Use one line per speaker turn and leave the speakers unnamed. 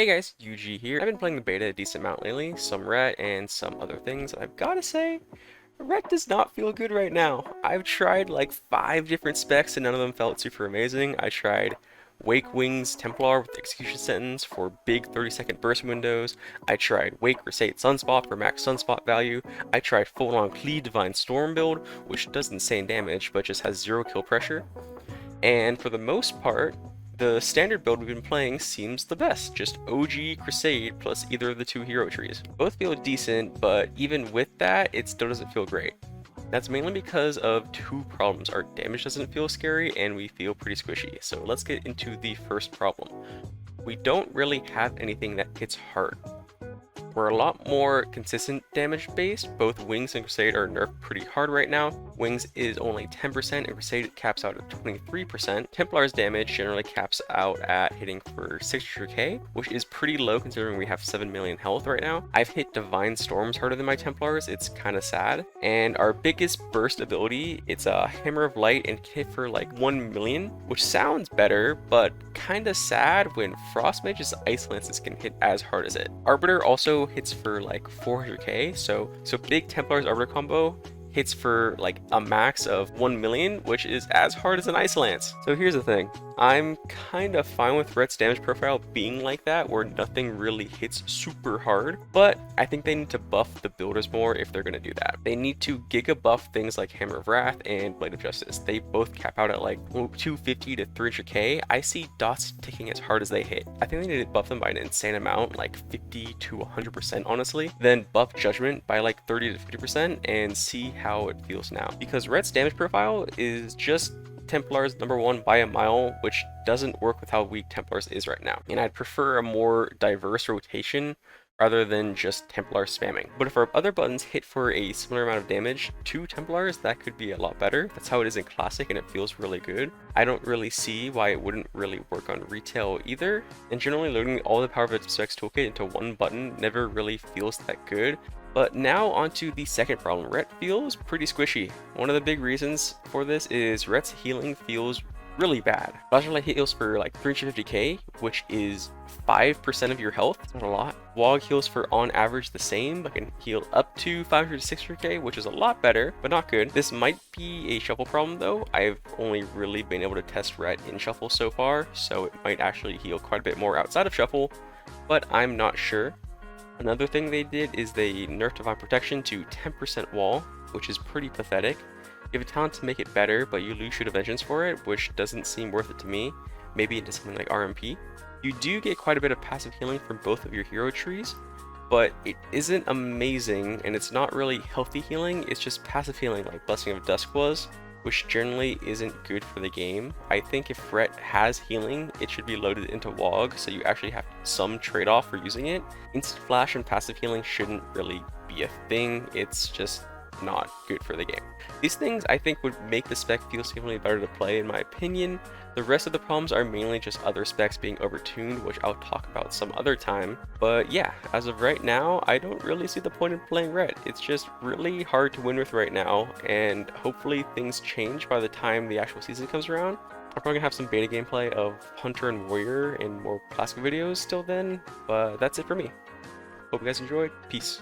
Hey guys, UG here. I've been playing the beta a decent amount lately, some Ret and some other things, and I've gotta say, Ret does not feel good right now. I've tried like 5 different specs and none of them felt super amazing. I tried Wake Wings Templar with execution sentence for big 30-second burst windows. I tried Wake Crusade Sunspot for max sunspot value. I tried full on Cleave Divine Storm build, which does insane damage but just has 0 kill pressure. And for the most part, the standard build we've been playing seems the best, just OG Crusade plus either of the 2 hero trees. Both feel decent, but even with that, it still doesn't feel great. That's mainly because of 2 problems. Our damage doesn't feel scary, and we feel pretty squishy. So let's get into the first problem. We don't really have anything that hits hard. We're a lot more consistent damage based. Both Wings and Crusade are nerfed pretty hard right now. Wings is only 10% and Crusade caps out at 23%. Templar's damage generally caps out at hitting for 600k, which is pretty low considering we have 7 million health right now. I've hit Divine Storms harder than my Templars, it's kind of sad. And our biggest burst ability, it's a Hammer of Light and hit for like 1 million, which sounds better, but kind of sad when Frost Mage's Ice Lances can hit as hard as it. Arbiter also hits for like 400k, so big Templar's Arbiter combo hits for like a max of 1 million, which is as hard as an Ice Lance. So here's the thing, I'm kind of fine with Ret's damage profile being like that, where nothing really hits super hard, but I think they need to buff the builders more if they're going to do that. They need to giga buff things like Hammer of Wrath and Blade of Justice. They both cap out at like 250 to 300k. I see dots ticking as hard as they hit. I think they need to buff them by an insane amount, like 50 to 100% honestly, then buff Judgment by like 30 to 50% and see how it feels now. Because Ret's damage profile is just Templars #1 by a mile, which doesn't work with how weak Templars is right now. And I'd prefer a more diverse rotation rather than just Templar spamming. But if our other buttons hit for a similar amount of damage to Templars, that could be a lot better. That's how it is in Classic and it feels really good. I don't really see why it wouldn't really work on Retail either. And generally loading all the Power of Specs toolkit into one button never really feels that good. But now onto the second problem. Ret feels pretty squishy. One of the big reasons for this is Ret's healing feels really bad. Flashlight heals for like 350k, which is 5% of your health. It's not a lot. Wog heals for on average the same, but can heal up to 500 to 600k, which is a lot better, but not good. This might be a shuffle problem though. I've only really been able to test Ret in shuffle so far, so it might actually heal quite a bit more outside of shuffle, but I'm not sure. Another thing they did is they nerfed Divine Protection to 10% wall, which is pretty pathetic. You have a talent to make it better, but you lose Shoot of Vengeance for it, which doesn't seem worth it to me. Maybe into something like RMP. You do get quite a bit of passive healing from both of your hero trees, but it isn't amazing, and it's not really healthy healing, it's just passive healing like Blessing of Dusk was, which generally isn't good for the game. I think if Ret has healing, it should be loaded into Wog, so you actually have some trade-off for using it. Instant Flash and passive healing shouldn't really be a thing, it's just not good for the game. These things I think would make the spec feel significantly better to play in my opinion. The rest of the problems are mainly just other specs being overtuned, which I'll talk about some other time. But yeah, as of right now, I don't really see the point in playing Ret. It's just really hard to win with right now, and hopefully things change by the time the actual season comes around. I'm probably gonna have some beta gameplay of Hunter and Warrior and more classic videos till then, but that's it for me. Hope you guys enjoyed. Peace.